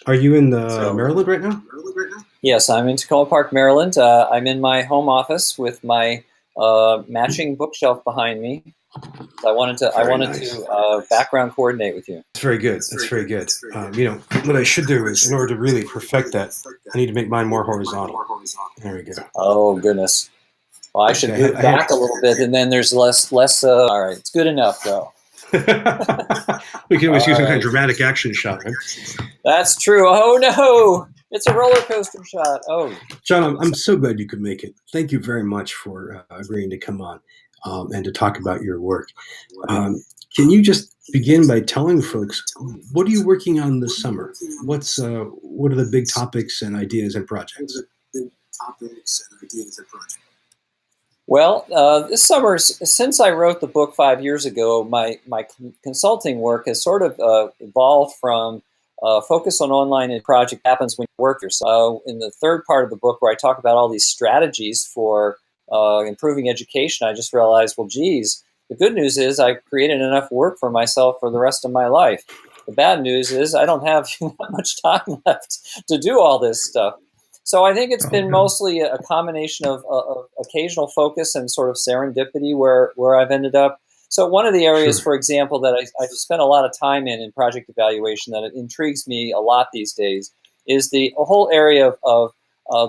Are you in So, Maryland right now? yes, I'm in Tacoma Park, Maryland. I'm in my home office with my matching bookshelf behind me. I wanted to I Very wanted nice. to background coordinate with you. That's very good. That's very good. What I should do is, in order to really perfect that, I need to make mine more horizontal. There we go. Oh goodness. Well, I should Okay, move I had. back a little bit, and then there's less. All right, it's good enough though. We can always use All some kind of right, dramatic action shot, right? that's true. Oh no, it's a roller coaster shot. Oh, John, I'm so glad you could make it. Thank you very much for agreeing to come on and to talk about your work. Um, can you just begin by telling folks what are you working on this summer? What are the big topics and ideas and projects? well, this summer, since I wrote the book 5 years ago, my consulting work has sort of evolved from focus on online and project happens when you work yourself. In the third part of the book, where I talk about all these strategies for improving education, I just realized, well, geez, the good news is I created enough work for myself for the rest of my life. The bad news is I don't have that much time left to do all this stuff. So I think it's Oh, been good. mostly a combination of occasional focus and sort of serendipity where I've ended up. So one of the areas, Sure. for example, that I've spent a lot of time in project evaluation that it intrigues me a lot these days is the a whole area of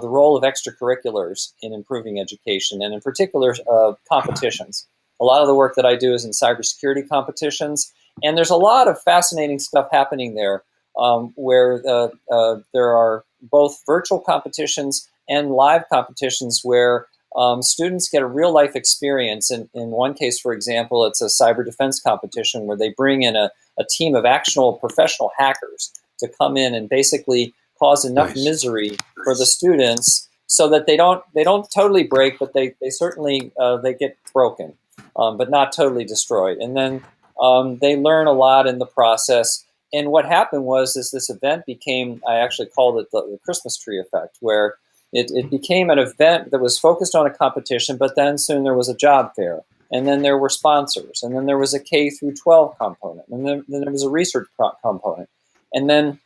the role of extracurriculars in improving education, and in particular competitions. A lot of the work that I do is in cybersecurity competitions, and there's a lot of fascinating stuff happening there where there are both virtual competitions and live competitions where students get a real life experience. In one case, for example, it's a cyber defense competition where they bring in a team of actual professional hackers to come in and basically cause enough Nice. misery for the students so that they don't totally break, but they certainly they get broken, but not totally destroyed. And then they learn a lot in the process. And what happened was is this event became, I actually called it the Christmas tree effect, where it became an event that was focused on a competition, but then soon there was a job fair, and then there were sponsors, and then there was a K through 12 component, and then there was a research component, and then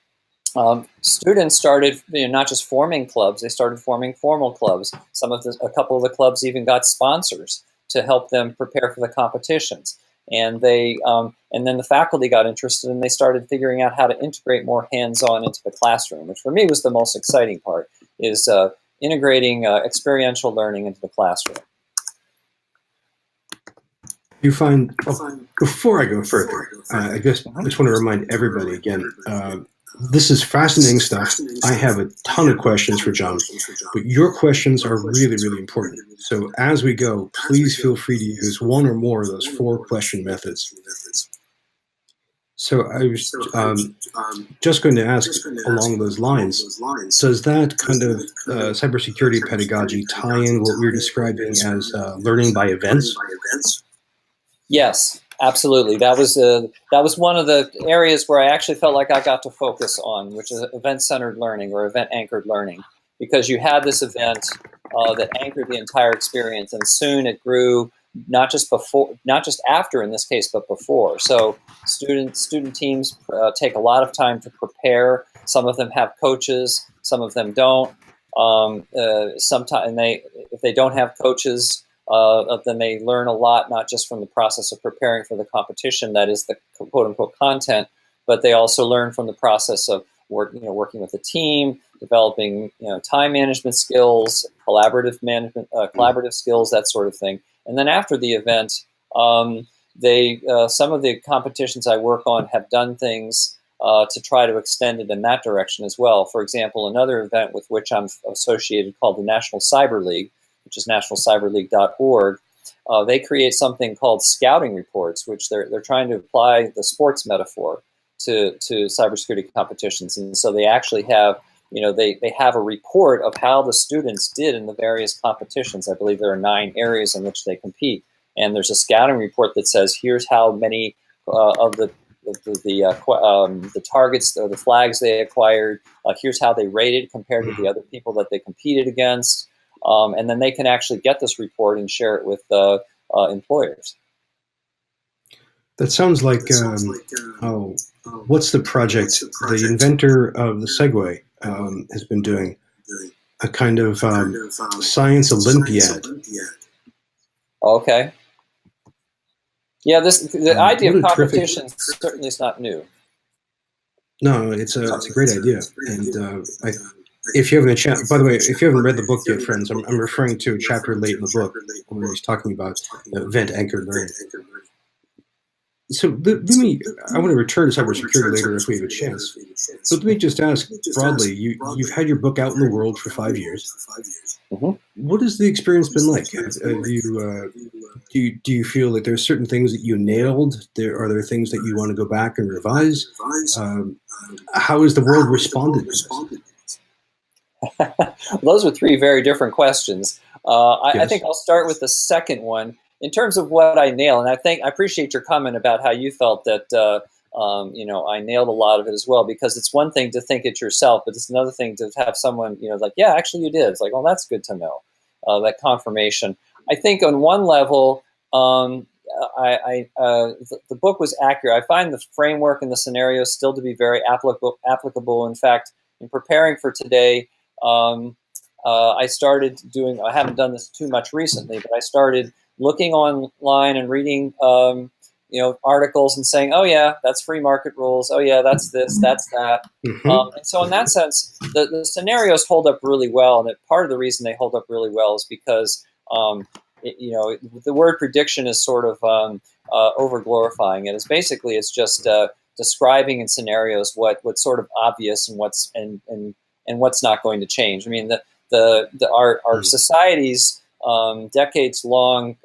students started, not just forming clubs; they started forming formal clubs. A couple of the clubs even got sponsors to help them prepare for the competitions, and then the faculty got interested, and they started figuring out how to integrate more hands-on into the classroom, which for me was the most exciting part, is integrating experiential learning into the classroom. You find, well, before I go further, I guess I Mhm. just want to remind everybody again, this is fascinating stuff. I have a ton of questions for John, but your questions are really, really important. So as we go, please feel free to use one or more of those four question methods. So I was just going to ask along those lines, does that kind of cybersecurity pedagogy tie in what we're describing as learning by events? Yes, absolutely. That was one of the areas where I actually felt like I got to focus on, which is event-centered learning or event-anchored learning, because you had this event that anchored the entire experience, and soon it grew not just after in this case, but before. So student teams take a lot of time to prepare. Some of them have coaches, some of them don't. Sometimes, and they if they don't have coaches, then they learn a lot, not just from the process of preparing for the competition, that is the quote unquote content, but they also learn from the process of working with a team, developing time management skills, collaborative skills, that sort of thing. And then after the event, they some of the competitions I work on have done things to try to extend it in that direction as well. For example, another event with which I'm associated called the National Cyber League, which is nationalcyberleague.org, they create something called scouting reports, which they're trying to apply the sports metaphor to cybersecurity competitions. And so they actually have, they have a report of how the students did in the various competitions. I believe there are 9 areas in which they compete. And there's a scouting report that says, here's how many of the targets or the flags they acquired. Here's how they rated compared to the other people that they competed against. And then they can actually get this report and share it with employers. That sounds like, oh, what's the project the inventor of the Segway has been doing? A kind of science Olympiad. Okay. Yeah, the idea What of a terrific. competition certainly is not new. No, it's a great idea, and if you haven't a chance, by the way, if you haven't read the book yet, friends, I'm referring to a chapter late in the book where he's talking about event anchored learning. So I want to return to cybersecurity later if we have a chance. But let me just ask broadly, you've had your book out in the world for 5 years. Mm-hmm. What has the experience been like? Do you feel like there's certain things that you nailed? Are there things that you want to go back and revise? How has the world responded to this? Those are three very different questions. Yes. I think I'll start with the second one. In terms of what I nail, and I appreciate your comment about how you felt that I nailed a lot of it as well, because it's one thing to think it yourself, but it's another thing to have someone like, yeah, actually you did. It's like, well, that's good to know, that confirmation. I think on one level, the book was accurate. I find the framework and the scenarios still to be very applicable. In fact, in preparing for today, I started doing. I haven't done this too much recently, but I started looking online and reading, articles and saying, "Oh yeah, that's free market rules. Oh yeah, that's this, that's that." Mm-hmm. And so, in that sense, the scenarios hold up really well. And part of the reason they hold up really well is because the word prediction is sort of over glorifying it. It's just describing in scenarios what's sort of obvious and what's not going to change. I mean, our society's decades long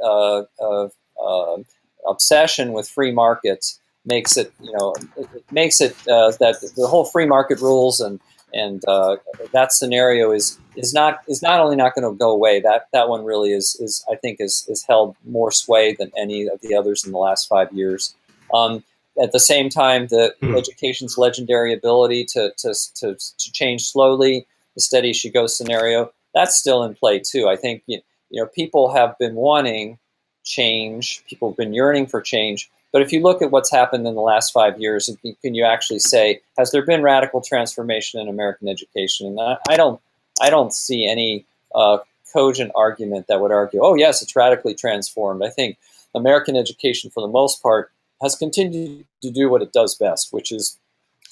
obsession with free markets makes it that the whole free market rules and that scenario is not only not going to go away. That one really is I think is held more sway than any of the others in the last 5 years. At the same time, the education's legendary ability to change slowly, the steady as she goes scenario, that's still in play too. I think people have been wanting change, people have been yearning for change. But if you look at what's happened in the last 5 years, can you actually say, has there been radical transformation in American education? And I don't see any cogent argument that would argue, oh yes, it's radically transformed. I think American education, for the most part, has continued to do what it does best, which is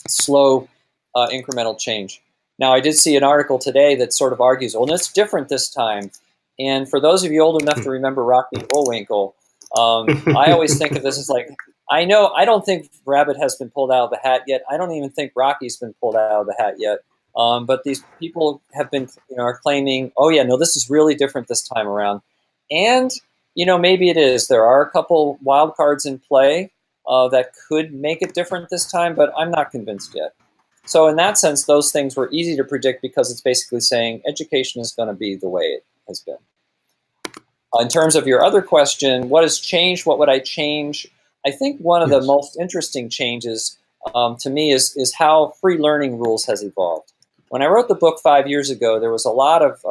slow, incremental change. Now, I did see an article today that sort of argues, well, it's different this time. And for those of you old enough to remember Rocky Bullwinkle, I always think of this as like, I don't think Rabbit has been pulled out of the hat yet. I don't even think Rocky's been pulled out of the hat yet. But these people have been, are claiming, oh yeah, no, this is really different this time around. And, maybe it is. There are a couple wild cards in play that could make it different this time, but I'm not convinced yet. So in that sense, those things were easy to predict because it's basically saying education is going to be the way it has been. In terms of your other question, what has changed? What would I change? I think one of the most interesting changes to me is how free learning rules has evolved. When I wrote the book 5 years ago, there was a lot of,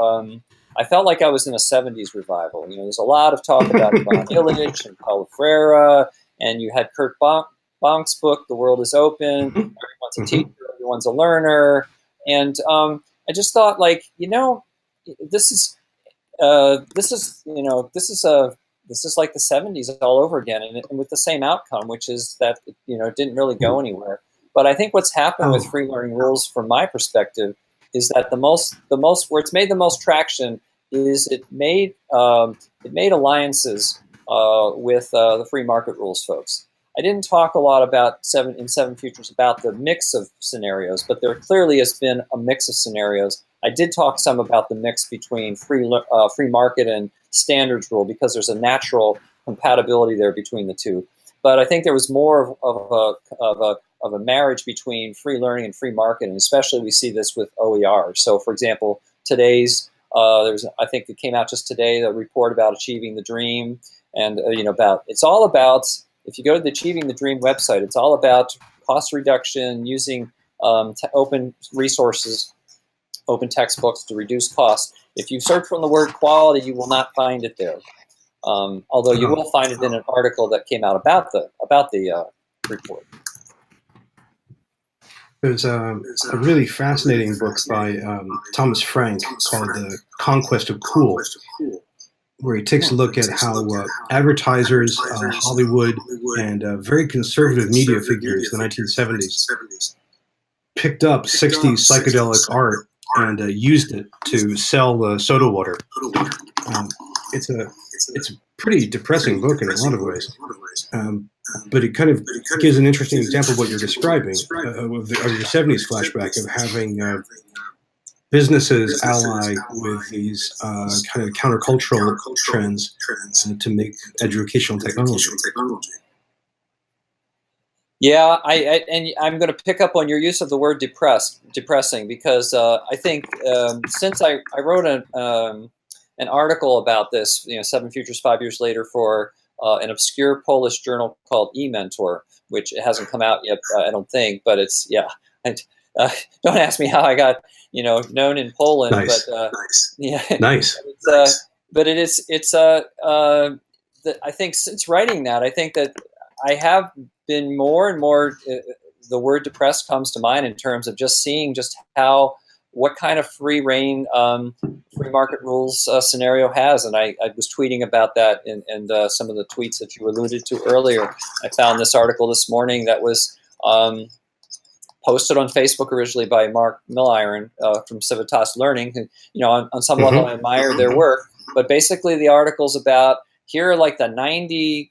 I felt like I was in a 70s revival. There's a lot of talk about Ivan Illich and Paulo Freire, and you had Kurt Bonk's book, The World is Open, everyone's a teacher, everyone's a learner. And I just thought, this is like the 70s all over again, and with the same outcome, which is that it didn't really go anywhere. But I think what's happened with free learning rules, from my perspective, is that the most where it's made the most traction is it made alliances with the free market rules folks. I didn't talk a lot about Seven Futures about the mix of scenarios, but there clearly has been a mix of scenarios. I did talk some about the mix between free market and standards rule, because there's a natural compatibility there between the two. But I think there was more of a marriage between free learning and free market, and especially we see this with OER. So, for example, today's I think it came out just today, a report about Achieving the Dream, and it's all about, if you go to the Achieving the Dream website, it's all about cost reduction using open resources, open textbooks to reduce costs. If you search for the word quality, you will not find it there. Although you will find it in an article that came out about the report. There's a really fascinating book by Thomas Frank called The Conquest of Cool, where he takes a look at how advertisers, Hollywood, and very conservative media figures in the 1970s picked up 60s psychedelic art and used it to sell soda water. Um, it's a pretty depressing book in a lot of ways, but it kind of gives an interesting example of what you're describing of your 70s flashback of having businesses ally with these kind of countercultural trends to make educational technology. Yeah, and I'm going to pick up on your use of the word depressing, because I think since I wrote an article about this, 7 Futures 5 Years Later, for an obscure Polish journal called eMentor, which it hasn't come out yet, I don't think, but it's, yeah. And, don't ask me how I got, known in Poland, Nice. but yeah, Nice. But I think since writing that, I think that I have been more and more, the word depressed comes to mind in terms of just seeing just what kind of free reign, free market rules scenario has. And I was tweeting about that in some of the tweets that you alluded to earlier. I found this article this morning that was posted on Facebook originally by Mark Milliron from Civitas Learning. And, on some level, I admire their work. But basically, the article's about, here are like the 90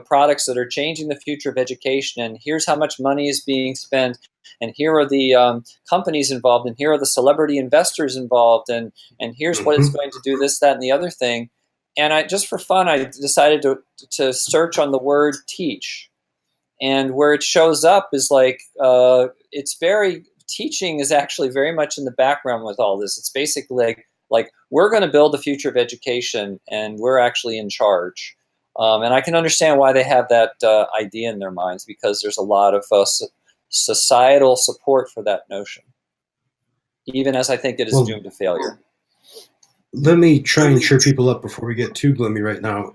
products that are changing the future of education, and here's how much money is being spent, and here are the companies involved, and here are the celebrity investors involved, and here's what it's going to do, this, that, and the other thing. And I just for fun, I decided to search on the word teach. And where it shows up is like, teaching is actually very much in the background with all this. It's basically like we're going to build the future of education, and we're actually in charge. And I can understand why they have that idea in their minds, because there's a lot of societal support for that notion, even as I think it is doomed to failure. Let me try and cheer people up before we get too gloomy right now.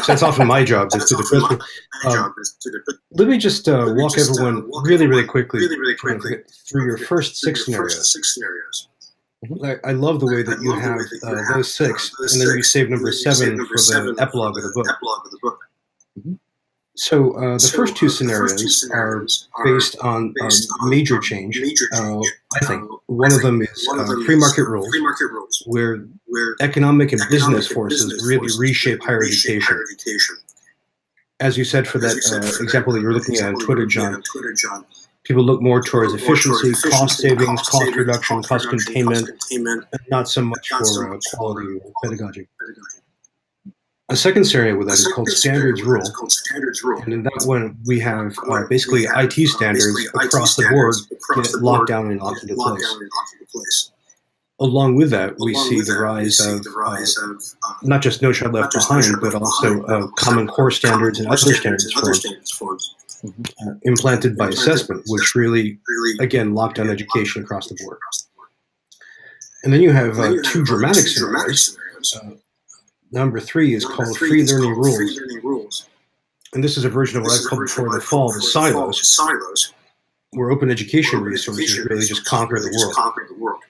That's often my job, is to depress people. Let me just walk everyone really, really quickly through your first 6 scenarios. I love the way that you have those 6, and then you save number 7 for the epilogue of the book. So the first 2 scenarios are based on major change. I think one of them is free market rules, where economic and business forces really reshape higher education. As you said for that example that you were looking at on Twitter, John, people look more towards efficiency, cost savings, cost reduction, cost containment, and not so much for quality or pedagogy. A second scenario with that is called standards rule. And in that one, we have basically IT standards across the board get locked down and locked into place. Along with that, we see the rise of not just No Child Left Behind, but also Common Core standards and other standards forms implanted by assessment, which really, again, lock down education across the board. And then you have 2 dramatic scenarios. Number 3 is called Free Learning Rules. And this is a version of what I called before the fall, the silos, where open education resources really just conquer the world.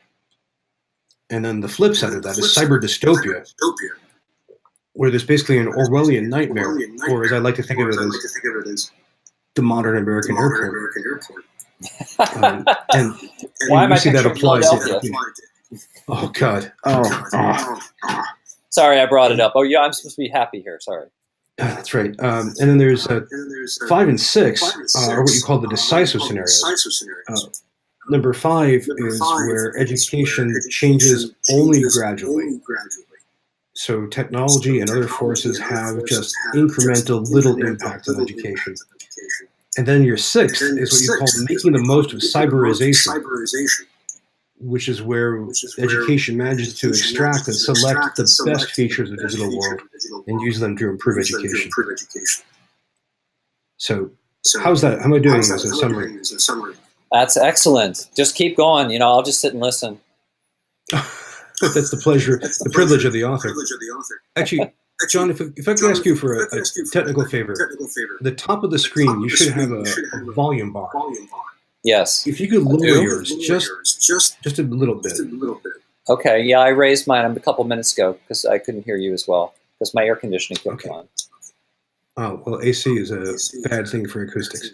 And then the flip side of that is cyber dystopia, where there's basically an Orwellian nightmare, or as I like to think of it as the modern American airport. And we see that applies. Oh, God. Oh. Sorry, I brought it up. Oh, yeah, I'm supposed to be happy here. Sorry. That's right. And then there's 5 and 6 are what you call the decisive scenarios. Number 5 is where education changes only gradually. So technology and other forces have just incremental little impact on education. And then your 6th is what you call making the most of cyberization, which is where education manages to extract and select the best features of the digital world and use them to improve education. So how's that? How am I doing as a summary? That's excellent. Just keep going. I'll just sit and listen. That's the privilege of the author. Actually, John, if I could ask you for a technical favor, the top of the screen, you should have a volume bar. Yes. If you could lower yours just a little bit. Okay. Yeah, I raised mine a couple minutes ago because I couldn't hear you as well because my air conditioning kicked on. Oh, well, AC is a bad thing for acoustics.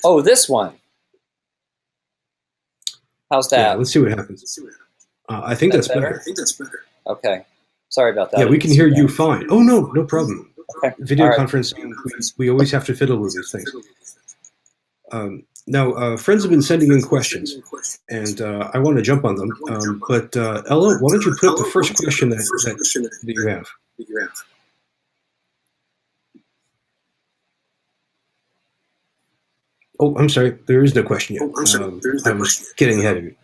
Oh, this one. How's that? Yeah, let's see what happens. I think that's better. Okay. Sorry about that. Yeah, we can hear you fine. Oh, no problem. Okay. Video All right. conferencing, we always have to fiddle with these things. Now, friends have been sending in questions, and I want to jump on them. But Ella, why don't you put up the first question that you have? Oh, I'm sorry. There is no question yet. I was getting ahead of you.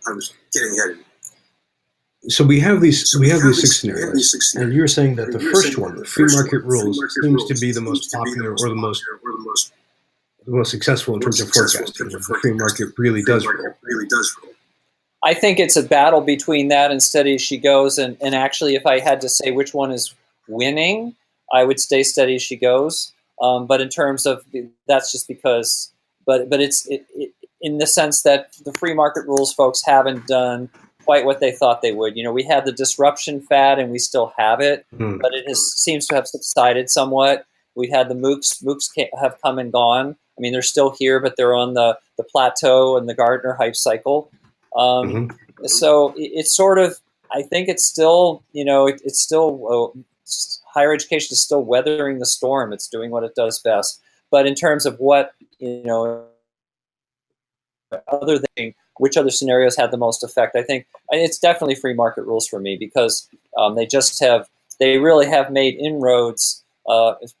So we have these six scenarios, and you're saying that the first one, the free market rules, seems to be the most popular or the most successful in terms of forecasting. The free market really does roll. I think it's a battle between that and steady as she goes. And actually, if I had to say which one is winning, I would stay steady as she goes. But in terms of that's just because, but it's in the sense that the free market rules folks haven't done quite what they thought they would. You know, we had the disruption fad, and we still have it, but it seems to have subsided somewhat. We had the MOOCs. MOOCs have come and gone. I mean, they're still here, but they're on the plateau and the Gartner hype cycle. So it's sort of, I think it's still, you know, it's still, higher education is still weathering the storm. It's doing what it does best. But in terms of what, you know, other than which other scenarios had the most effect, I think it's definitely free market rules for me because they really have made inroads.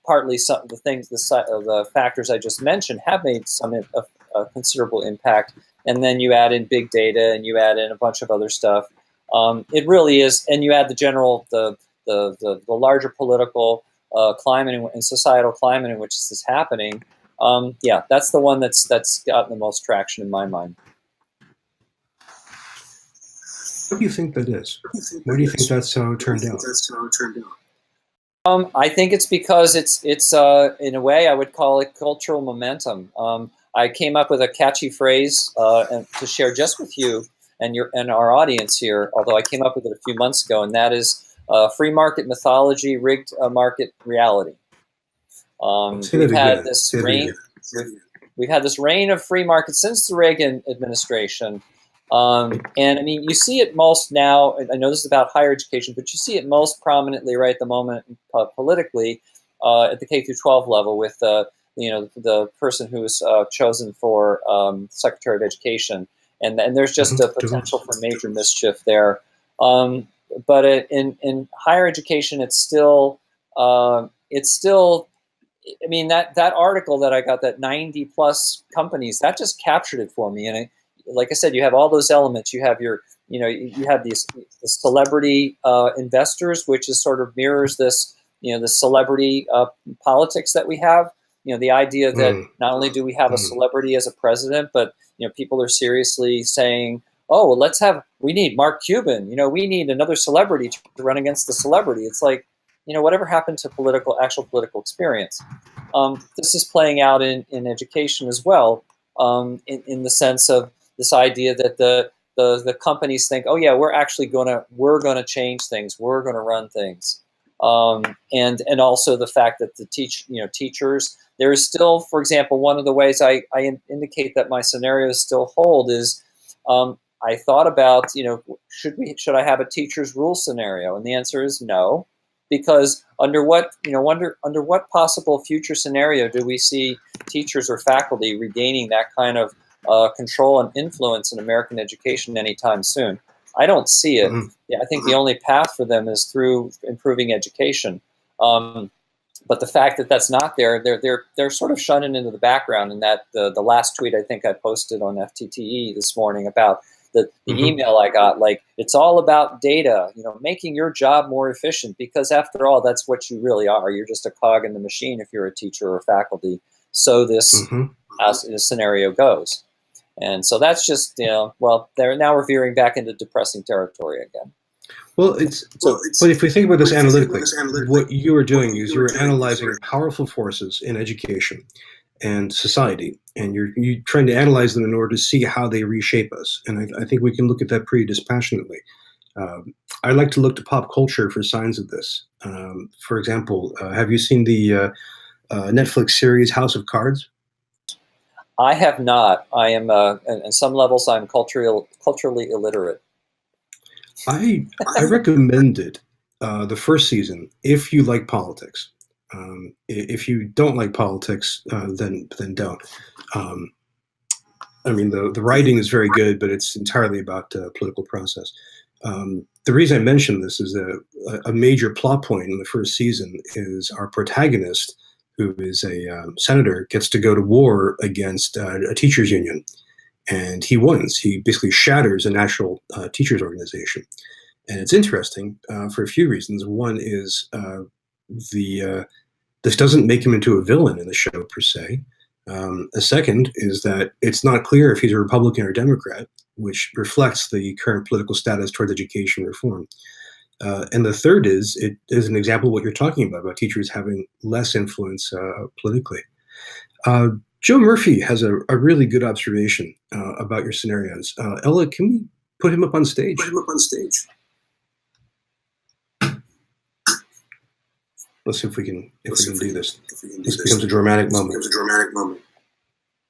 Partly some of the things, the factors I just mentioned have made some a considerable impact. And then you add in big data, and you add in a bunch of other stuff. It really is, and you add the general, the larger political climate and societal climate in which this is happening. Yeah, that's the one that's gotten the most traction in my mind. What do you think that is? Why do you think that's how it turned out? I think it's because it's in a way I would call it cultural momentum. I came up with a catchy phrase to share just with you and our audience here. Although I came up with it a few months ago, and that is free market mythology, rigged market reality. We've had this reign of free market since the Reagan administration. And I mean, you see it most now. I know this is about higher education, but you see it most prominently right at the moment politically at the K through 12 level with the person who was chosen for Secretary of Education, and there's just a potential for major mischief there. But in higher education, it's still. I mean, that article that I got, that 90 plus companies, that just captured it for me. And like I said, you have all those elements. You have you have the celebrity investors, which is sort of mirrors this, the celebrity politics that we have. The idea that not only do we have a celebrity as a president, but people are seriously saying, "Oh, well, we need Mark Cuban. We need another celebrity to run against the celebrity." It's like, whatever happened to actual political experience? This is playing out in education as well, in the sense of this idea that the companies think, oh yeah, we're gonna change things, we're gonna run things, and also the fact that the teachers, there is still, for example, one of the ways I indicate that my scenarios still hold is I thought about should I have a teacher's rule scenario, and the answer is no. Because under what possible future scenario do we see teachers or faculty regaining that kind of control and influence in American education anytime soon? I don't see it. Yeah, I think the only path for them is through improving education. But the fact that that's not there, they're sort of shunning into the background. And that the last tweet I think I posted on FTTE this morning about the email I got, like, it's all about data, making your job more efficient, because after all, that's what you really are. You're just a cog in the machine if you're a teacher or faculty. So this scenario goes. And so that's just, now we're veering back into depressing territory again. Well, but if we think about this analytically, what you are doing is you're analyzing powerful forces in education and society, and you're trying to analyze them in order to see how they reshape us. And I think we can look at that pretty dispassionately. I like to look to pop culture for signs of this. For example, have you seen the Netflix series House of Cards? I have not. I am, in some levels, I'm culturally illiterate. I recommend it, the first season, if you like politics. If you don't like politics, then don't. Um, I mean, the writing is very good, but it's entirely about political process. The reason I mention this is that a major plot point in the first season is our protagonist, who is a senator, gets to go to war against a teachers union, and he wins. He basically shatters a national teachers organization, and it's interesting for a few reasons. One is the this doesn't make him into a villain in the show per se. A second is that it's not clear if he's a Republican or Democrat, which reflects the current political status towards education reform. And the third is it is an example of what you're talking about teachers having less influence politically. Uh, Joe Murphy has a really good observation about your scenarios. Ella, can we put him up on stage? Put him up on stage. Let's see if we can do this. This becomes a dramatic moment.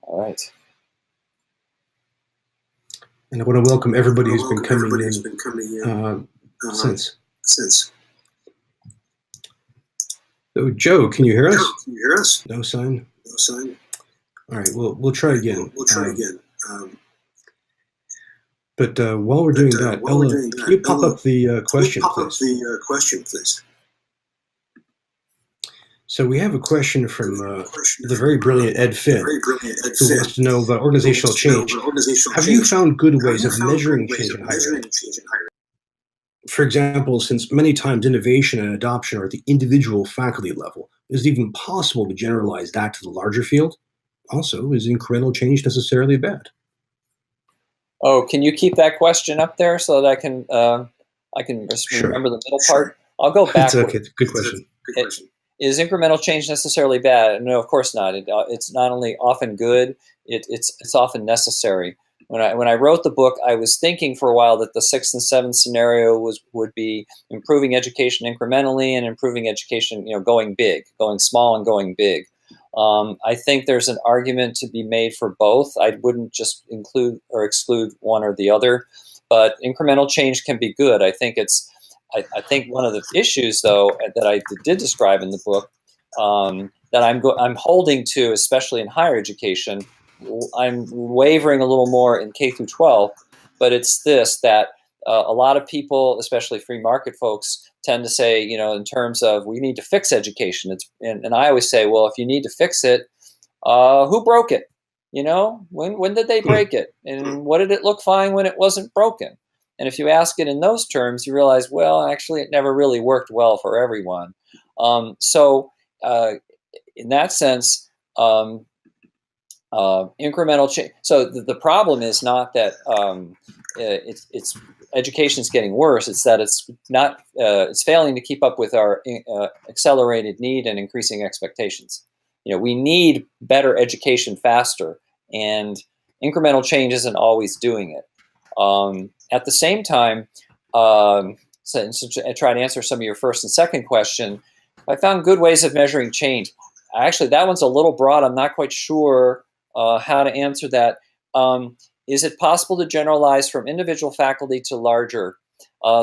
All right. And I want to welcome everybody who's been coming in since. So, Joe, can you hear us? No sign. All right. Well, we'll try again. But while we're doing that, Ella, can you pop up the question, please? So we have a question from the very brilliant Ed Finn, who wants to know about organizational change. Have you found good ways of measuring change in higher ed? For example, since many times innovation and adoption are at the individual faculty level, is it even possible to generalize that to the larger field? Also, is incremental change necessarily bad? Oh, can you keep that question up there so that I can just remember the middle part? I'll go back. It's okay. Good question. Is incremental change necessarily bad? No, of course not. It's not only often good; it's often necessary. When I wrote the book, I was thinking for a while that the 6th and 7th scenario would be improving education incrementally and improving education, going big, going small and going big. I think there's an argument to be made for both. I wouldn't just include or exclude one or the other, but incremental change can be good. I think one of the issues, though, that I did describe in the book, that I'm holding to, especially in higher education, I'm wavering a little more in K through 12, but it's this, that a lot of people, especially free market folks, tend to say, in terms of we need to fix education. And I always say, well, if you need to fix it, who broke it? When did they break it? And what did it look fine when it wasn't broken? And if you ask it in those terms, you realize, well, actually, it never really worked well for everyone. So in that sense, incremental change. So the problem is not that it's education is getting worse. It's that it's not. It's failing to keep up with our accelerated need and increasing expectations. We need better education faster, and incremental change isn't always doing it. At the same time, so I try to answer some of your first and second question. I found good ways of measuring change. Actually, that one's a little broad. I'm not quite sure how to answer that. Is it possible to generalize from individual faculty to larger?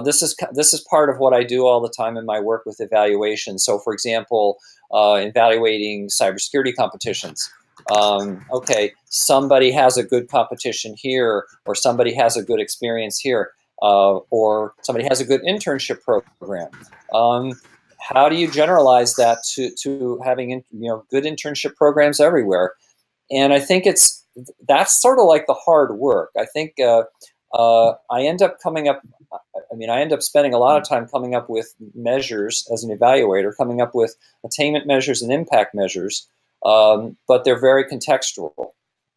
This is part of what I do all the time in my work with evaluation. So, for example, evaluating cybersecurity competitions. Okay, somebody has a good competition here, or somebody has a good experience here, or somebody has a good internship program. How do you generalize that to having good internship programs everywhere? And I think that's sort of like the hard work. I think I end up spending a lot of time coming up with measures as an evaluator, coming up with attainment measures and impact measures, but they're very contextual.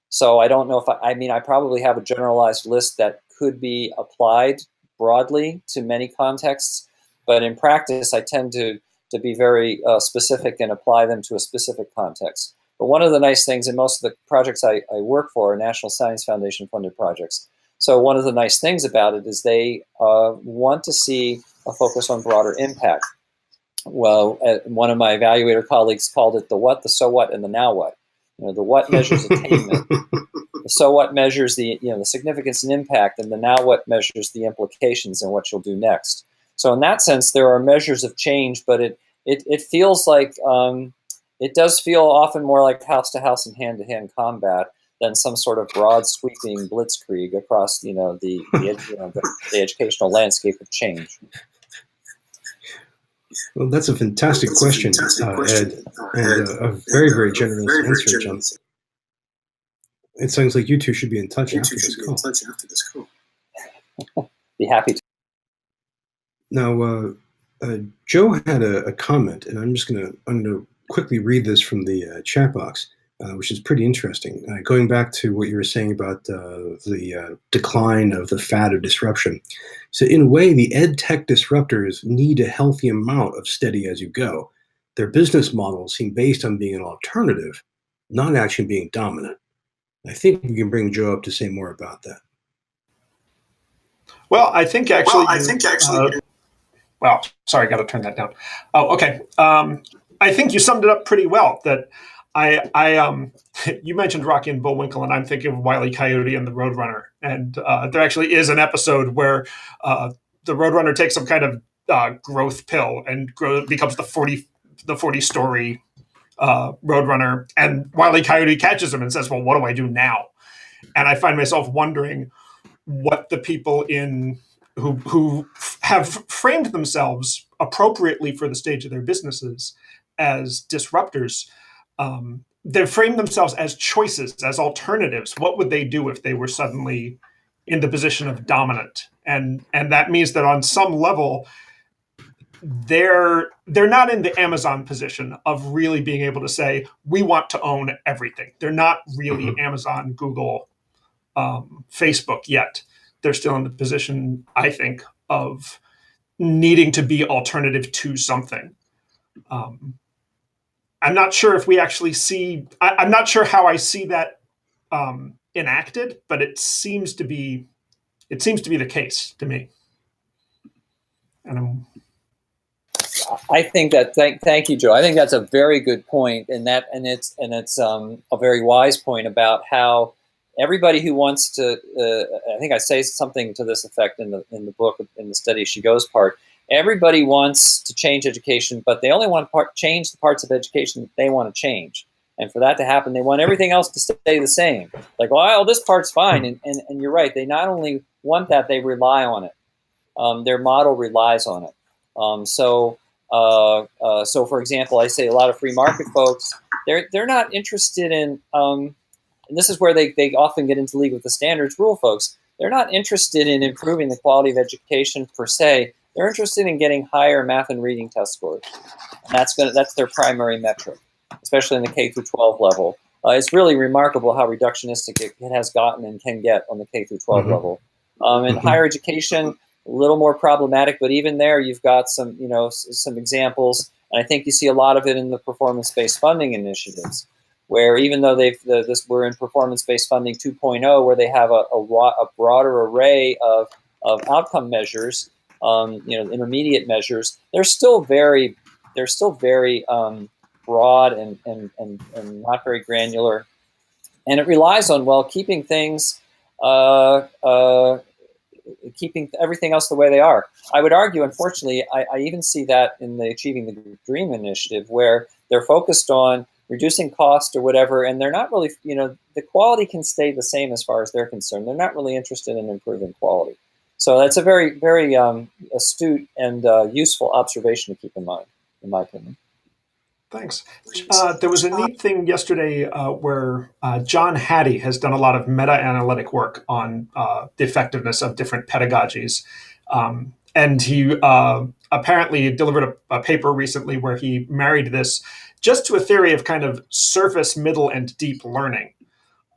So I don't know if I probably have a generalized list that could be applied broadly to many contexts, but in practice, I tend to be very specific and apply them to a specific context. But one of the nice things in most of the projects I work for are National Science Foundation funded projects. So one of the nice things about it is they want to see a focus on broader impact. Well, one of my evaluator colleagues called it the what, the so what, and the now what. The what measures attainment, the so what measures the the significance and impact, and the now what measures the implications and what you'll do next. So in that sense, there are measures of change, but it feels like it does feel often more like house to house and hand to hand combat than some sort of broad sweeping blitzkrieg across the educational landscape of change. Well, that's a fantastic question, Ed, and a very, very generous answer, John. It sounds like you two should be in touch after this call. Be happy to. Now, Joe had a comment, and I'm going to quickly read this from the chat box, which is pretty interesting. Going back to what you were saying about the decline of the fad of disruption. So in a way, the ed tech disruptors need a healthy amount of steady as you go. Their business models seem based on being an alternative, not actually being dominant. I think we can bring Joe up to say more about that. Well, I think actually. Well, sorry, got to turn that down. Oh, okay. I think you summed it up pretty well. That you mentioned Rocky and Bullwinkle, and I'm thinking of Wile E. Coyote and the Roadrunner. And there actually is an episode where the Roadrunner takes some kind of growth pill and becomes the 40-story Roadrunner. And Wile E. Coyote catches him and says, "Well, what do I do now?" And I find myself wondering what the people who have framed themselves appropriately for the stage of their businesses as disruptors. They've framed themselves as choices, as alternatives. What would they do if they were suddenly in the position of dominant? And that means that on some level, they're not in the Amazon position of really being able to say, we want to own everything. They're not really Amazon, Google, Facebook yet. They're still in the position, I think, of needing to be alternative to something. I'm not sure if we actually see. I'm not sure how I see that enacted, but it seems to be the case to me. And I think that thank you, Joe. I think that's a very good point, and it's a very wise point about how everybody who wants to. I think I say something to this effect in the book, in the Steady She Goes part. Everybody wants to change education, but they only want to change the parts of education that they want to change. And for that to happen, they want everything else to stay the same. Like, well, this part's fine. And you're right. They not only want that, they rely on it. Their model relies on it. So for example, I say a lot of free market folks, they're not interested in, and this is where they often get into league with the standards rule folks. They're not interested in improving the quality of education per se. They're interested in getting higher math and reading test scores. And that's their primary metric, especially in the K through 12 level. It's really remarkable how reductionistic it has gotten and can get on the K through 12 level. In higher education, a little more problematic, but even there, you've got some examples, and I think you see a lot of it in the performance-based funding initiatives, where even though we're in performance-based funding 2.0, where they have a broader array of outcome measures. Intermediate measures, they're still very broad and not very granular, and it relies on keeping things keeping everything else the way they are. I would argue, unfortunately, I even see that in the Achieving the Dream initiative, where they're focused on reducing cost or whatever, and they're not really, the quality can stay the same as far as they're concerned. They're not really interested in improving quality. So that's a very, very astute and useful observation to keep in mind, in my opinion. Thanks. There was a neat thing yesterday where John Hattie has done a lot of meta-analytic work on the effectiveness of different pedagogies. And he apparently delivered a paper recently where he married this just to a theory of kind of surface, middle, and deep learning.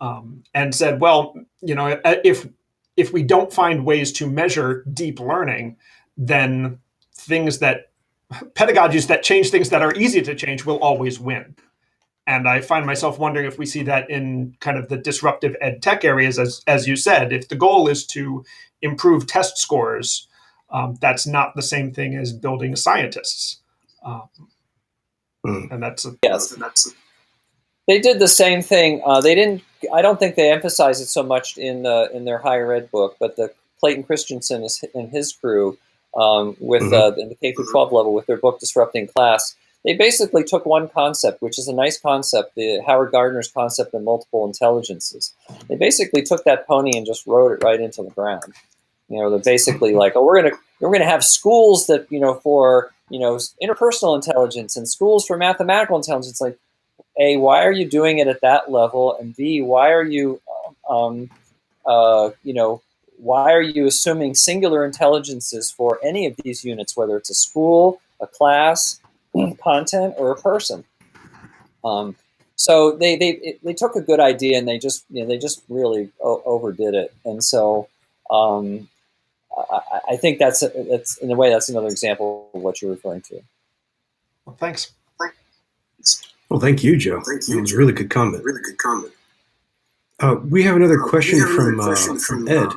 And said, well, if we don't find ways to measure deep learning, then pedagogies that change things that are easy to change will always win. And I find myself wondering if we see that in kind of the disruptive ed tech areas, as you said. If the goal is to improve test scores, that's not the same thing as building scientists. And that's yes. They did the same thing. They didn't. I don't think they emphasize it so much in their higher ed book, but the Clayton Christensen and his crew with in the K through 12 level with their book Disrupting Class, they basically took one concept, which is a nice concept, the Howard Gardner's concept of multiple intelligences. They basically took that pony and just rode it right into the ground. They're basically like, oh, we're gonna have schools that for interpersonal intelligence and schools for mathematical intelligence. Like, A, why are you doing it at that level? And B, why are you why are you assuming singular intelligences for any of these units, whether it's a school, a class, content, or a person? So they took a good idea and they just really overdid it. And so I think that's in a way that's another example of what you're referring to. Well, thanks. Well, thank you, Joe. That was a really good comment. We have another question from Ed.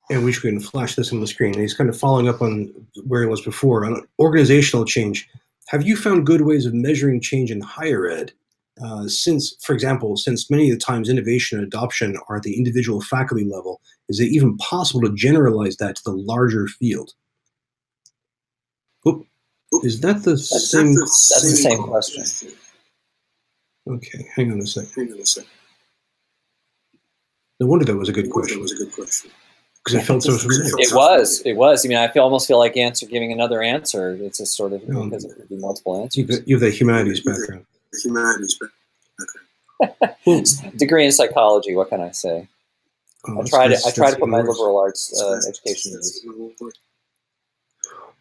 And we should flash this on the screen. And he's kind of following up on where he was before. On organizational change, have you found good ways of measuring change in higher ed? Since many of the times innovation and adoption are at the individual faculty level, is it even possible to generalize that to the larger field? Is that the same? That's the same question. Okay, hang on a second. No wonder that was a good question. Because it felt so familiar. It was. I mean, I almost feel like giving another answer. It's a sort of because it could be multiple answers. You have the humanities background. Well, degree in psychology. What can I say? I try to put my liberal arts education in this.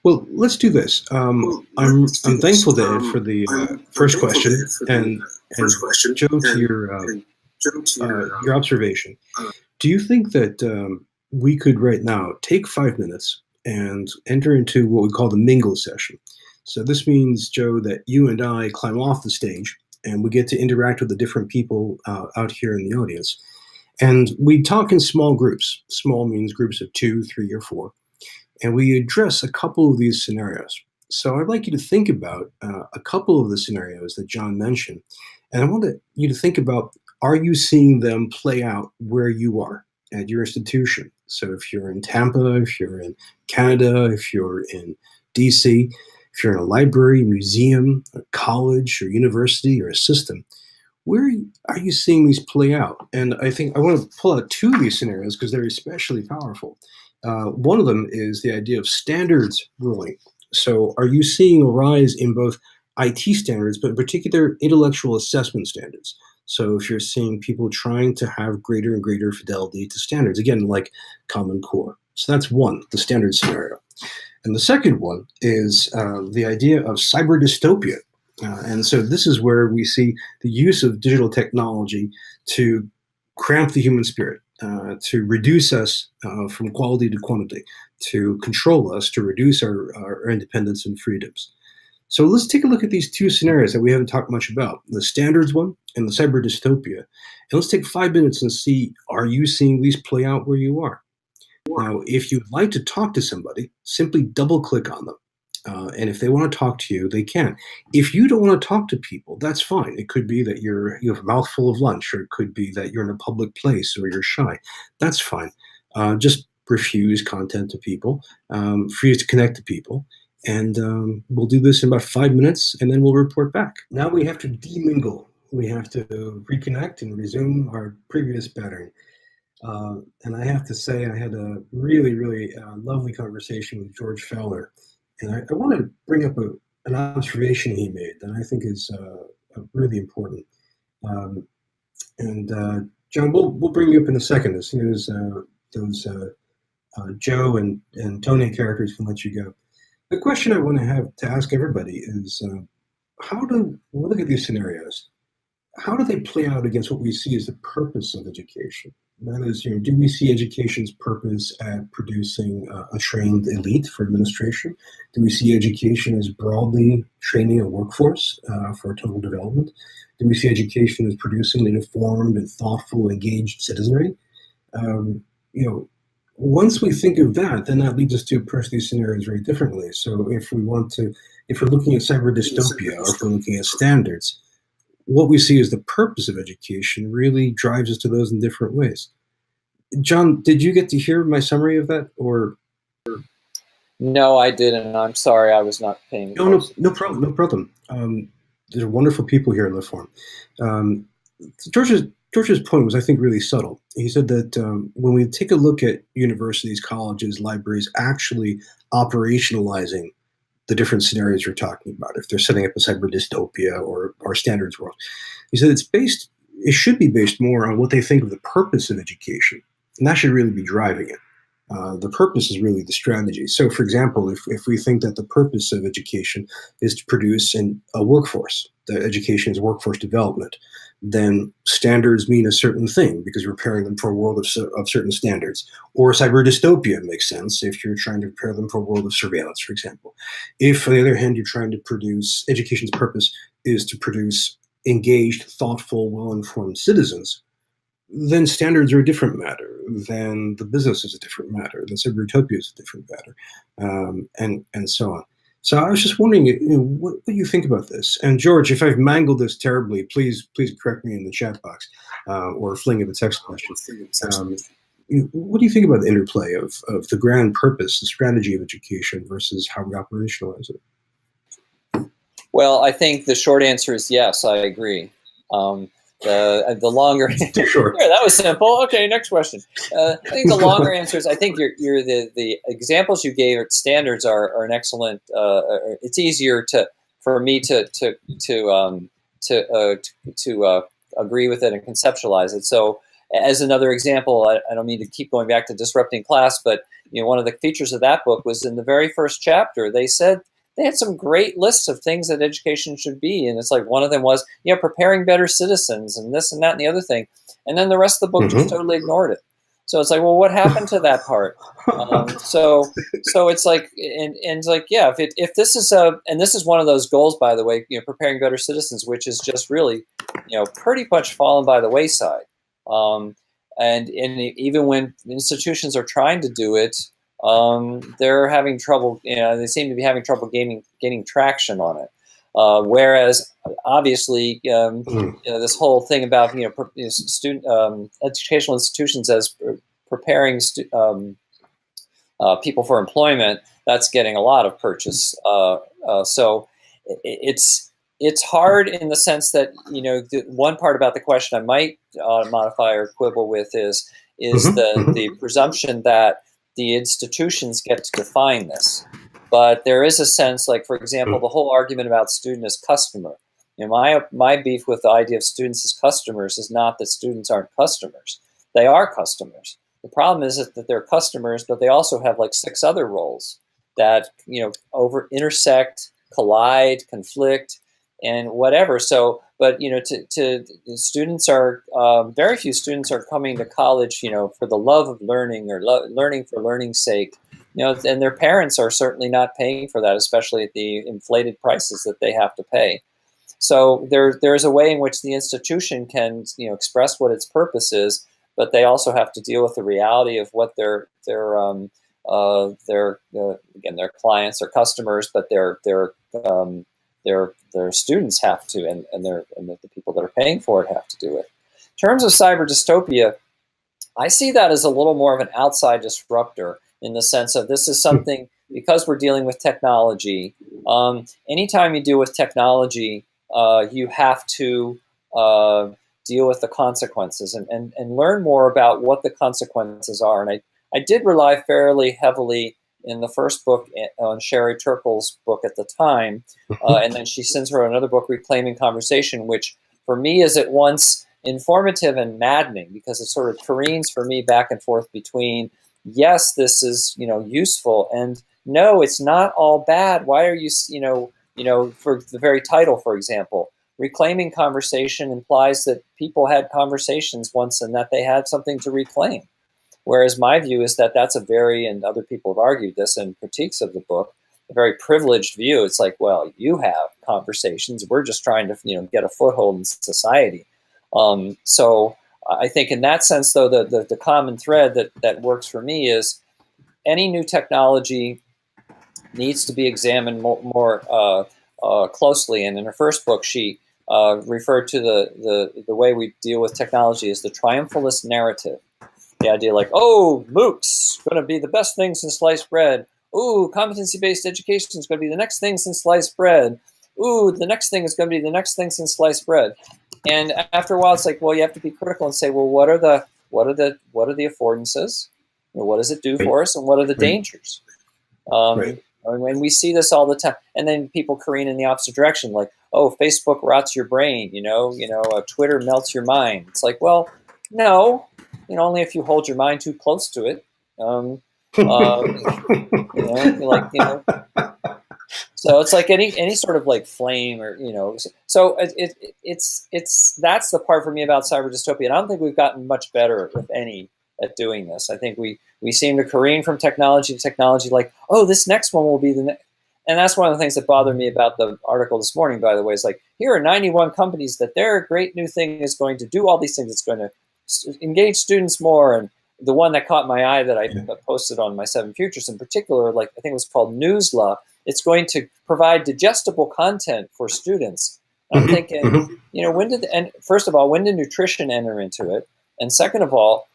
Well, let's do this. I'm thankful to Ed for the first question and Joe to your observation. Do you think that we could right now take 5 minutes and enter into what we call the mingle session? So this means, Joe, that you and I climb off the stage and we get to interact with the different people out here in the audience. And we talk in small groups. Small means groups of 2, 3, or 4. And we address a couple of these scenarios. So I'd like you to think about a couple of the scenarios that John mentioned. And I want you to think about, are you seeing them play out where you are at your institution? So if you're in Tampa, if you're in Canada, if you're in DC, if you're in a library, museum, a college, or university, or a system, where are you seeing these play out? And I think I want to pull out 2 of these scenarios because they're especially powerful. One of them is the idea of standards ruling. So are you seeing a rise in both IT standards, but in particular intellectual assessment standards? So if you're seeing people trying to have greater and greater fidelity to standards, again, like Common Core. So that's one, the standard scenario. And the second one is the idea of cyber dystopia. And so this is where we see the use of digital technology to cramp the human spirit, to reduce us from quality to quantity, to control us, to reduce our independence and freedoms. So let's take a look at these 2 scenarios that we haven't talked much about, the standards one and the cyber dystopia. And let's take 5 minutes and see, are you seeing these play out where you are? Now, if you'd like to talk to somebody, simply double click on them. And if they want to talk to you, they can. If you don't want to talk to people, that's fine. It could be that you have a mouthful of lunch, or it could be that you're in a public place or you're shy. That's fine. Just refuse content to people, refuse to connect to people. And we'll do this in about 5 minutes, and then we'll report back. Now we have to demingle. We have to reconnect and resume our previous pattern. And I have to say, I had a really, really lovely conversation with George Fowler. And I want to bring up an observation he made that I think is really important. John, we'll bring you up in a second as soon as those Joe and Tony characters can let you go. The question I want to have to ask everybody is, we'll look at these scenarios. How do they play out against what we see as the purpose of education? That is, do we see education's purpose at producing a trained elite for administration? Do we see education as broadly training a workforce for total development? Do we see education as producing an informed and thoughtful, engaged citizenry? Um, you know, Once we think of that, then that leads us to approach these scenarios very differently. So if we're looking at cyber dystopia, or if we're looking at standards, what we see as the purpose of education really drives us to those in different ways. John, did you get to hear my summary of that, or No, I didn't. I'm sorry, I was not paying no? No, close no attention. problem, no problem. There are wonderful people here in the forum. Um, George's point was, I think, really subtle. He said that when we take a look at universities, colleges, libraries actually operationalizing the different scenarios you're talking about, if they're setting up a cyber dystopia or standards world, he said it should be based more on what they think of the purpose of education, and that should really be driving it. The purpose is really the strategy. So, for example, if we think that the purpose of education is to produce a workforce, that education is workforce development, then standards mean a certain thing because you're preparing them for a world of certain standards. Or cyber dystopia makes sense if you're trying to prepare them for a world of surveillance, for example. If, on the other hand, you're trying to produce, education's purpose is to produce engaged, thoughtful, well-informed citizens, then standards are a different matter. Then the business is a different matter. Then cyber utopia is a different matter, and so on. So I was just wondering, what you think about this? And George, if I've mangled this terribly, please correct me in the chat box, or fling of a text question. What do you think about the interplay of the grand purpose, the strategy of education, versus how we operationalize it? Well, I think the short answer is yes, I agree. The longer Too short. Yeah, that was simple. Okay, next question. I think the longer answer is, I think the examples you gave at standards are an excellent. It's easier for me to agree with it and conceptualize it. So, as another example, I don't mean to keep going back to disrupting class, but one of the features of that book was in the very first chapter. They said they had some great lists of things that education should be. And it's like, one of them was, preparing better citizens and this and that and the other thing. And then the rest of the book just totally ignored it. So it's like, well, what happened to that part? So it's like, and it's like, yeah, if this is and this is one of those goals, by the way, preparing better citizens, which is just really, pretty much fallen by the wayside. And even when institutions are trying to do it, they're having trouble. They seem to be having trouble gaining traction on it. Whereas, obviously, this whole thing about student educational institutions as preparing people for employment, that's getting a lot of purchase. So it's hard in the sense that the one part about the question I might modify or quibble with is the presumption that the institutions get to define this. But there is a sense, like, for example, the whole argument about student as customer. My beef with the idea of students as customers is not that students aren't customers. They are customers. The problem is that they're customers, but they also have like 6 other roles that intersect, collide, conflict, and whatever. So, but to students are very few students are coming to college, for the love of learning or learning for learning's sake. And their parents are certainly not paying for that, especially at the inflated prices that they have to pay. So there's a way in which the institution can express what its purpose is, but they also have to deal with the reality of what their clients or customers, but their students have to, and the people that are paying for it have to do it. In terms of cyber dystopia, I see that as a little more of an outside disruptor, in the sense of this is something, because we're dealing with technology. Anytime you deal with technology, you have to deal with the consequences and learn more about what the consequences are. And I did rely fairly heavily in the first book on Sherry Turkle's book at the time. And then she since wrote another book, Reclaiming Conversation, which for me is at once informative and maddening, because it sort of careens for me back and forth between, yes, this is useful, and no, it's not all bad. Why are you for the very title, for example, reclaiming conversation implies that people had conversations once and that they had something to reclaim. Whereas my view is that that's a very, and other people have argued this in critiques of the book, a very privileged view. It's like, well, you have conversations. We're just trying to, get a foothold in society. So I think in that sense, though, the common thread that works for me is any new technology needs to be examined more closely. And in her first book, she referred to the way we deal with technology as the triumphalist narrative. The idea like, oh, MOOCs going to be the best thing since sliced bread. Ooh, competency-based education is going to be the next thing since sliced bread. Ooh, the next thing is going to be the next thing since sliced bread. And after a while, it's like, well, you have to be critical and say, well, what are the affordances? What does it do for us, and what are the dangers? And we see this all the time. And then people careen in the opposite direction, like, oh, Facebook rots your brain. Twitter melts your mind. It's like, well, no, only if you hold your mind too close to it. So it's like any sort of like flame, or so it's that's the part for me about cyber dystopia. And I don't think we've gotten much better, if any, at doing this. I think we seem to careen from technology to technology, like, oh, this next one will be the next. And that's one of the things that bothered me about the article this morning, by the way, is like, here are 91 companies that their great new thing is going to do all these things. It's going to engage students more. And the one that caught my eye that I posted on my 7 Futures in particular, like I think it was called Newsla. It's going to provide digestible content for students. I'm thinking, and first of all, when did nutrition enter into it? And second of all,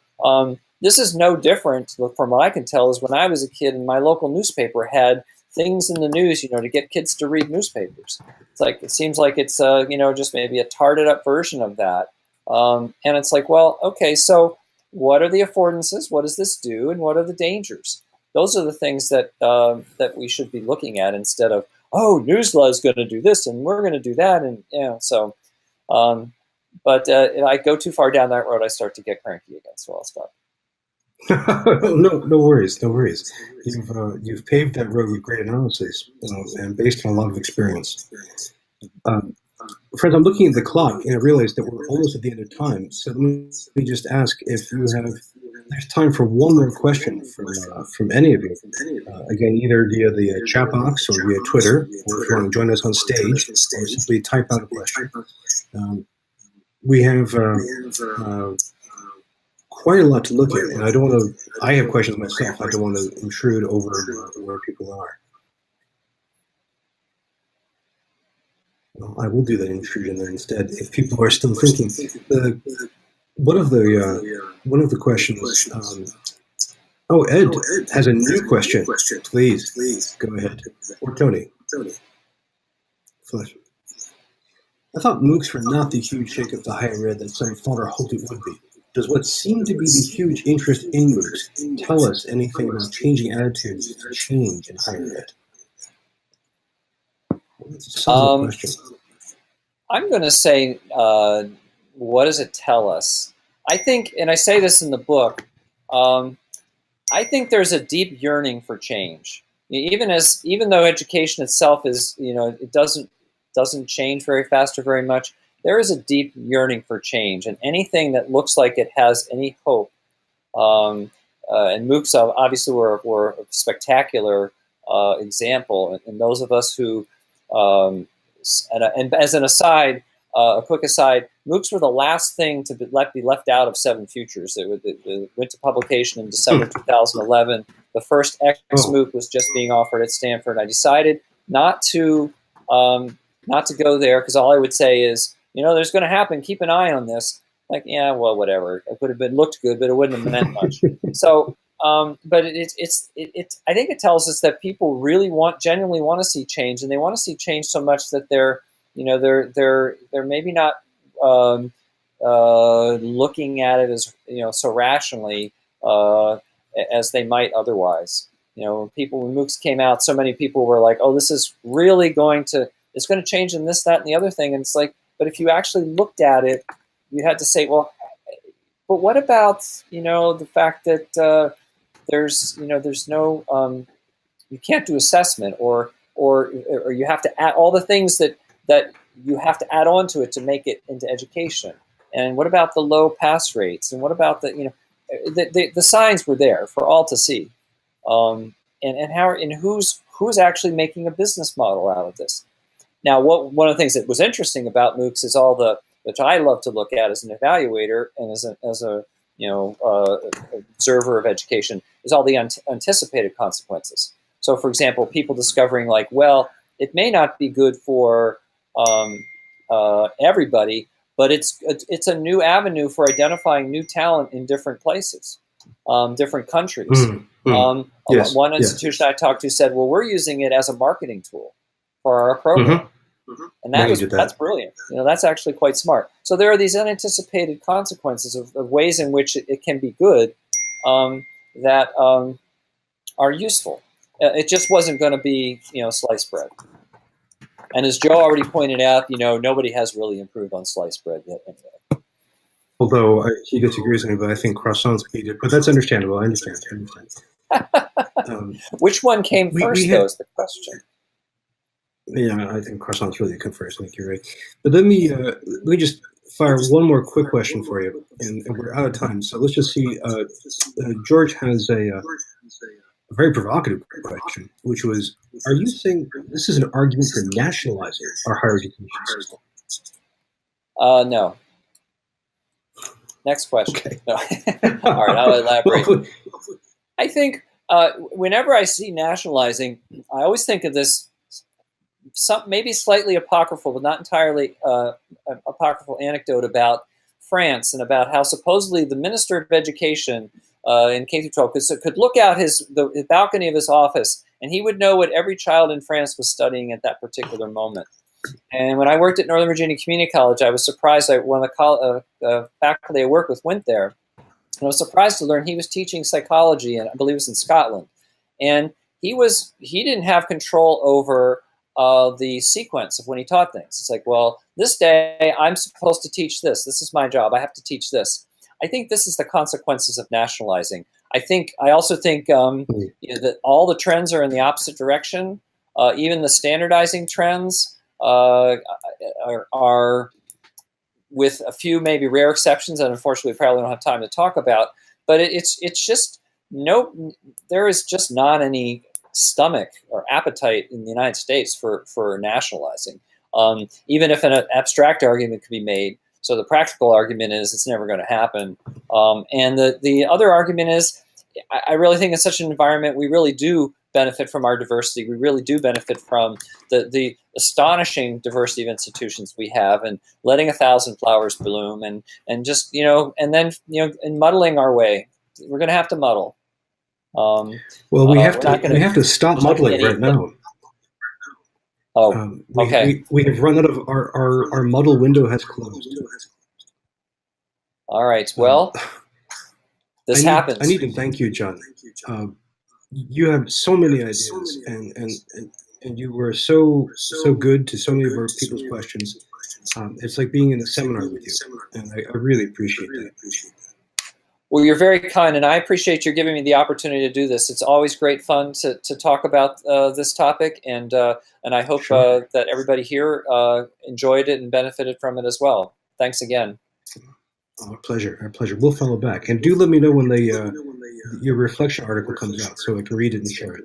this is no different from what I can tell is when I was a kid and my local newspaper had things in the news, to get kids to read newspapers. It's like, it seems like it's, just maybe a tarted up version of that. And it's like, well, okay, so what are the affordances? What does this do? And what are the dangers? Those are the things that that we should be looking at, instead of, oh, Newsla is going to do this and we're going to do that. And, so, but if I go too far down that road, I start to get cranky again. So I'll stop. No worries. You've paved that road with great analysis, and based on a lot of experience. Friends, I'm looking at the clock and I realize that we're almost at the end of time. So let me just ask if you have. There's time for one more question from any of you. Again, either via the chat box or via Twitter, or if you want to join us on stage, or simply type out a question. We have quite a lot to look at, and I don't want to. I have questions myself. I don't want to intrude over where people are. I will do that intrusion there instead. If people are still thinking, one of the questions. Ed has a new question. Please go ahead. Or Tony. Flash. I thought MOOCs were not the huge shakeup to higher ed that some thought or hoped it would be. Does what seemed to be the huge interest in MOOCs tell us anything about changing attitudes to change in higher ed? That's a solid question. I'm going to say, what does it tell us? I think, and I say this in the book, I think there's a deep yearning for change. Even though education itself is, it doesn't change very fast or very much, there is a deep yearning for change, and anything that looks like it has any hope. And MOOCs obviously were a spectacular example, and those of us who, and as an aside, a quick aside, MOOCs were the last thing to be left out of 7 Futures. It went to publication in December 2011. The first X-MOOC was just being offered at Stanford. I decided not to go there, because all I would say is, there's going to happen. Keep an eye on this. Like, yeah, well, whatever. It would have looked good, but it wouldn't have meant much. So, but I think it tells us that people really genuinely want to see change, and they want to see change so much that they're maybe not looking at it as so rationally as they might otherwise. When MOOCs came out, so many people were like, "Oh, this is really it's going to change in this, that, and the other thing." And it's like, but if you actually looked at it, you had to say, well, but what about the fact that there's no you can't do assessment, or you have to add all the things that you have to add on to it to make it into education. And what about the low pass rates? And what about the signs were there for all to see. And who's actually making a business model out of this? Now, one of the things that was interesting about MOOCs is which I love to look at as an evaluator and as a observer of education, is all the anticipated consequences. So, for example, people discovering like, well, it may not be good for everybody, but it's a new avenue for identifying new talent in different places, different countries. Yes, one institution I talked to said, well, we're using it as a marketing tool for our program. And that's brilliant. That's actually quite smart. So there are these unanticipated consequences of ways in which it can be good that are useful. It just wasn't going to be, sliced bread. And as Joe already pointed out, nobody has really improved on sliced bread yet. Although he disagrees with me, but I think croissants beat it. But that's understandable. I understand. Which one came first, though, is the question. Yeah, I think croissants really come first. I think you're right. But let me just fire one more quick question for you, and we're out of time. So let's just see. George has a very provocative question, which was, are you saying this is an argument for nationalizing our higher education system? No. Next question. Okay. No. All right, I'll elaborate. I think whenever I see nationalizing, I always think of this, maybe slightly apocryphal, but not entirely apocryphal anecdote about France and about how supposedly the Minister of Education in K-12 could look out the balcony of his office and he would know what every child in France was studying at that particular moment. And when I worked at Northern Virginia Community College, I was surprised that one of the faculty I worked with went there. And I was surprised to learn he was teaching psychology, and I believe it was in Scotland. And he didn't have control over the sequence of when he taught things. It's like, well, this day I'm supposed to teach this. This is my job. I have to teach this. I think this is the consequences of nationalizing. I also think that all the trends are in the opposite direction. Even the standardizing trends are, with a few maybe rare exceptions that unfortunately we probably don't have time to talk about. But it's just there is just not any stomach or appetite in the United States for nationalizing. Even if an abstract argument could be made. So the practical argument is it's never going to happen. And the other argument is I really think in such an environment we really do benefit from our diversity. We really do benefit from the astonishing diversity of institutions we have, and letting 1,000 flowers bloom, and just and then in muddling our way. We're going to have to muddle. Well, we have to stop muddling right now. Okay. We have run out of our muddle window has closed. All right. Well, this happens. I need to thank you, John. You have so many ideas, and you were so good to so many of our people's questions. It's like being in a seminar with you, and I really appreciate that. Well, you're very kind, and I appreciate you giving me the opportunity to do this. It's always great fun to talk about this topic, and I hope that everybody here enjoyed it and benefited from it as well. Thanks again. Our pleasure. We'll follow back, and do let me know when your reflection article comes out so I can read it and share it.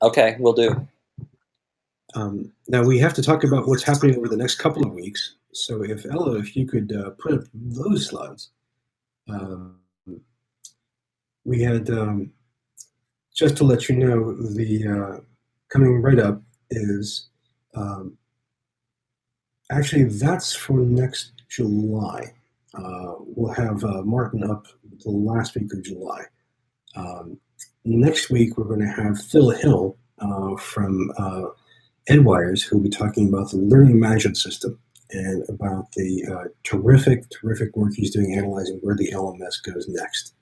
Okay, will do. Now we have to talk about what's happening over the next couple of weeks. So Ella, if you could put up those slides. We had, just to let you know, the coming right up is, actually that's for next July. We'll have Martin up the last week of July. Next week, we're going to have Phil Hill from Edwires, who will be talking about the learning management system and about the terrific work he's doing analyzing where the LMS goes next.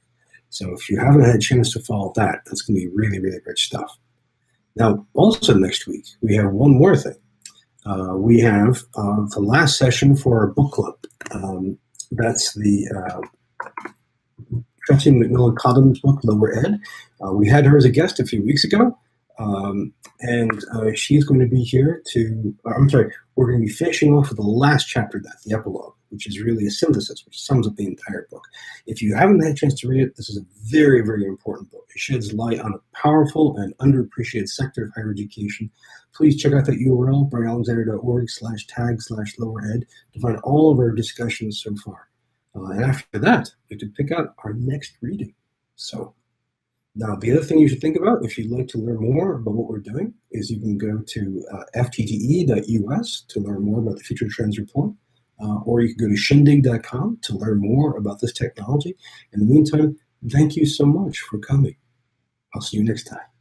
So if you haven't had a chance to follow that, that's going to be really, really rich stuff. Now, also next week, we have one more thing. We have the last session for our book club. That's the Tracy McMillan Cottom's book, Lower Ed. We had her as a guest a few weeks ago. And she's going to be here to, I'm sorry, we're going to be finishing off with the last chapter of that, the epilogue, which is really a synthesis, which sums up the entire book. If you haven't had a chance to read it, this is a very, very important book. It sheds light on a powerful and underappreciated sector of higher education. Please check out that URL, brianalexander.org/tag/lower ed to find all of our discussions so far. And after that, we can pick out our next reading. So now, the other thing you should think about, if you'd like to learn more about what we're doing, is you can go to ftte.us to learn more about the Future Trends Report, or you can go to shindig.com to learn more about this technology. In the meantime, thank you so much for coming. I'll see you next time.